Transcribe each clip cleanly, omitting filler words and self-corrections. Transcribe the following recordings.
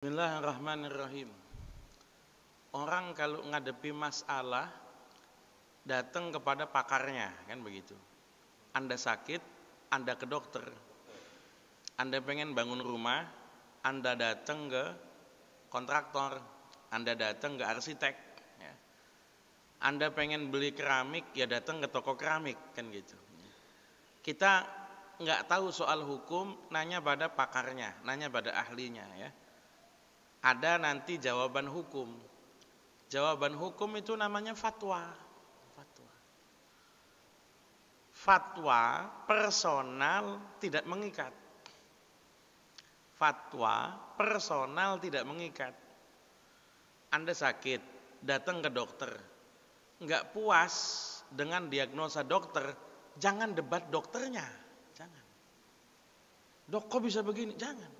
Bismillahirrahmanirrahim. Orang kalau ngadepi masalah datang kepada pakarnya, kan begitu. Anda sakit, Anda ke dokter. Anda pengen bangun rumah, Anda datang ke kontraktor, Anda datang ke arsitek. Ya. Anda pengen beli keramik, ya datang ke toko keramik, kan gitu. Kita nggak tahu soal hukum, nanya pada pakarnya, nanya pada ahlinya, ya. Ada nanti jawaban hukum. Jawaban hukum itu namanya fatwa. Fatwa personal tidak mengikat. Fatwa personal tidak mengikat. Anda sakit, datang ke dokter. Enggak puas dengan diagnosa dokter, jangan debat dokternya. Jangan. Dok, kok bisa begini? Jangan.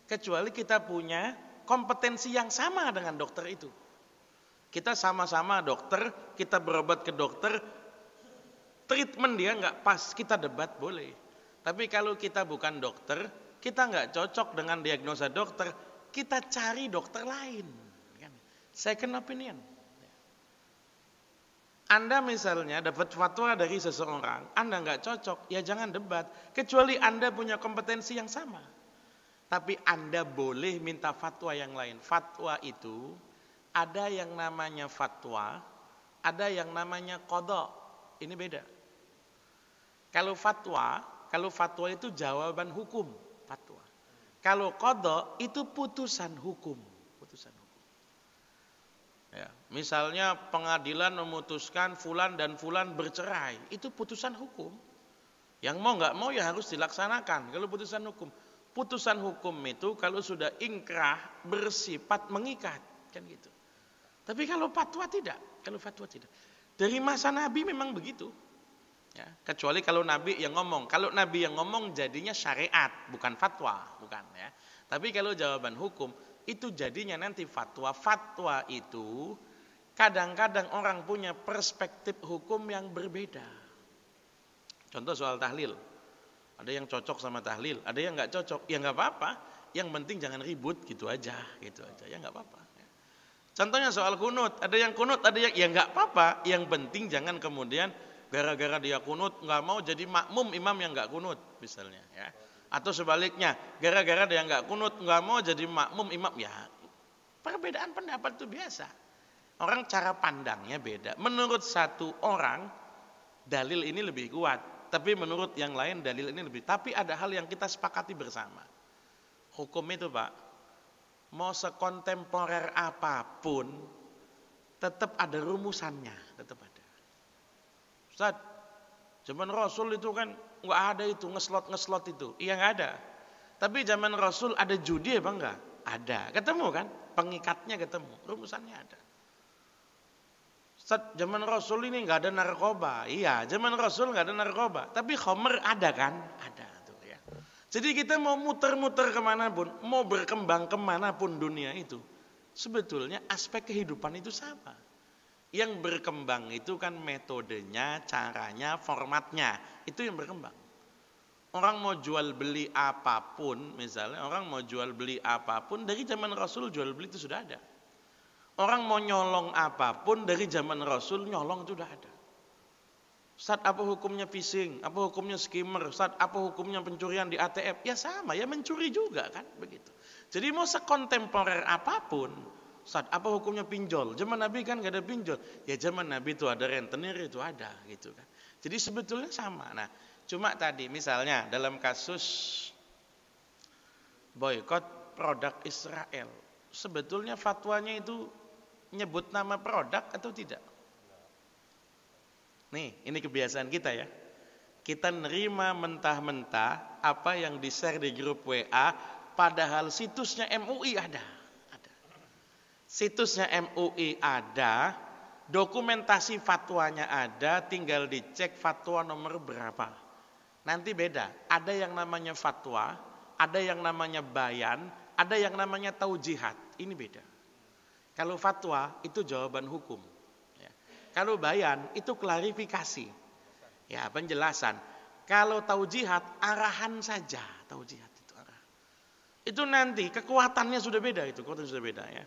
Kecuali kita punya kompetensi yang sama dengan dokter itu. Kita sama-sama dokter, kita berobat ke dokter, treatment dia nggak pas, kita debat boleh. Tapi kalau kita bukan dokter, kita nggak cocok dengan diagnosa dokter, kita cari dokter lain. Second opinion. Anda misalnya dapat fatwa dari seseorang, Anda nggak cocok, ya jangan debat. Kecuali Anda punya kompetensi yang sama. Tapi Anda boleh minta fatwa yang lain. Fatwa itu ada yang namanya fatwa, ada yang namanya qadha. Ini beda. Kalau fatwa itu jawaban hukum, fatwa. Kalau qadha itu putusan hukum, Ya, misalnya pengadilan memutuskan fulan dan fulan bercerai, itu putusan hukum. Yang mau nggak mau ya harus dilaksanakan. Kalau putusan hukum. Putusan hukum itu kalau sudah ingkrah bersifat mengikat, kan gitu. Tapi kalau fatwa tidak, Dari masa Nabi memang begitu. Ya, kecuali kalau Nabi yang ngomong. Kalau Nabi yang ngomong jadinya syariat, bukan fatwa, bukan ya. Tapi kalau jawaban hukum itu jadinya nanti fatwa. Fatwa itu kadang-kadang orang punya perspektif hukum yang berbeda. Contoh soal tahlil. Ada yang cocok sama tahlil, ada yang nggak cocok. Ya nggak apa-apa. Yang penting jangan ribut, gitu aja. Ya nggak apa-apa. Contohnya soal kunut, ada yang kunut, ada yang ya nggak apa-apa. Yang penting jangan kemudian gara-gara dia kunut nggak mau jadi makmum imam yang nggak kunut, misalnya. Ya. Atau sebaliknya, gara-gara dia nggak kunut nggak mau jadi makmum imam. Ya, perbedaan pendapat itu biasa. Orang cara pandangnya beda. Menurut satu orang dalil ini lebih kuat. Tapi menurut yang lain dalil ini lebih. Tapi ada hal yang kita sepakati bersama. Hukum itu Pak, mau sekontemporer apapun, tetap ada rumusannya. Tetap ada. Ustaz, zaman Rasul itu kan nggak ada itu, ngeslot itu. Iya nggak ada. Tapi zaman Rasul ada judi apa enggak? Ada. Ketemu kan? Pengikatnya ketemu. Rumusannya ada. Ustaz, zaman Rasul ini nggak ada narkoba. Iya, zaman Rasul nggak ada narkoba. Tapi khamr ada kan? Ada tuh ya. Jadi kita mau muter-muter kemanapun, mau berkembang kemanapun dunia itu, sebetulnya aspek kehidupan itu sama. Yang berkembang itu kan metodenya, caranya, formatnya. Itu yang berkembang. Orang mau jual beli apapun, misalnya orang mau jual beli apapun, dari zaman Rasul jual beli itu sudah ada. Orang mau nyolong apapun dari zaman Rasul nyolong itu sudah ada. Ustaz, apa hukumnya phishing? Apa hukumnya skimmer? Ustaz, apa hukumnya pencurian di ATM? Ya sama, ya mencuri juga kan begitu. Jadi mau sekontemporer apapun, Ustaz, apa hukumnya pinjol? Zaman Nabi kan gak ada pinjol. Ya zaman Nabi itu ada rentenir, itu ada gitu kan. Jadi sebetulnya sama. Nah, cuma tadi misalnya dalam kasus boykot produk Israel, sebetulnya fatwanya itu nyebut nama produk atau tidak? Nih, ini kebiasaan kita ya. Kita nerima mentah-mentah apa yang di-share di grup WA, padahal situsnya MUI ada. Situsnya MUI ada, dokumentasi fatwanya ada, tinggal dicek fatwa nomor berapa. Nanti beda, ada yang namanya fatwa, ada yang namanya bayan, ada yang namanya taujihat. Ini beda. Kalau fatwa itu jawaban hukum. Ya. Kalau bayan itu klarifikasi. Ya, penjelasan. Kalau taujihat arahan saja, taujihat itu arah. Itu nanti kekuatannya sudah beda, itu kekuatannya sudah beda ya.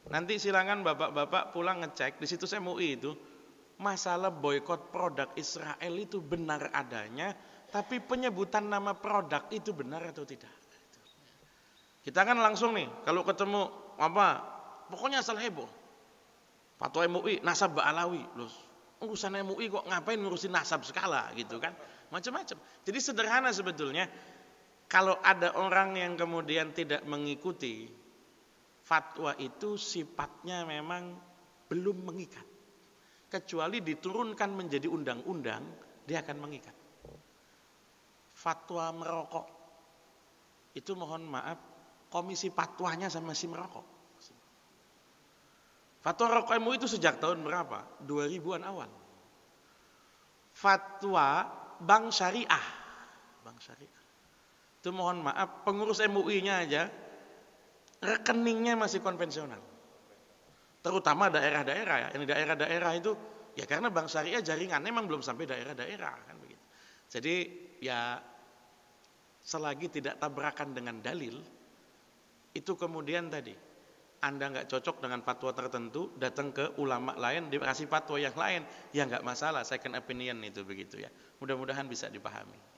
Nanti silakan bapak-bapak pulang ngecek di situs MUI itu, masalah boykot produk Israel itu benar adanya, tapi penyebutan nama produk itu benar atau tidak. Kita kan langsung nih, kalau ketemu apa, pokoknya asal heboh. Fatwa MUI, nasab Ba'alawi, loh, urusan MUI kok ngapain ngurusin nasab skala gitu kan, macam-macam. Jadi sederhana sebetulnya. Kalau ada orang yang kemudian tidak mengikuti fatwa itu sifatnya memang belum mengikat. Kecuali diturunkan menjadi undang-undang, dia akan mengikat. Fatwa merokok, itu mohon maaf, komisi fatwanya sama si merokok. Fatwa rokok MUI itu sejak tahun berapa? 2000-an awal. Fatwa Bank Syariah. Bank Syariah. Itu mohon maaf, pengurus MUI-nya aja rekeningnya masih konvensional. Terutama daerah-daerah ya. Yang daerah-daerah itu ya karena Bank Syariah jaringannya memang belum sampai daerah-daerah kan begitu. Jadi ya selagi tidak tabrakan dengan dalil, itu kemudian tadi Anda nggak cocok dengan fatwa tertentu, datang ke ulama lain dikasih fatwa yang lain, ya nggak masalah, second opinion itu begitu ya. Mudah-mudahan bisa dipahami.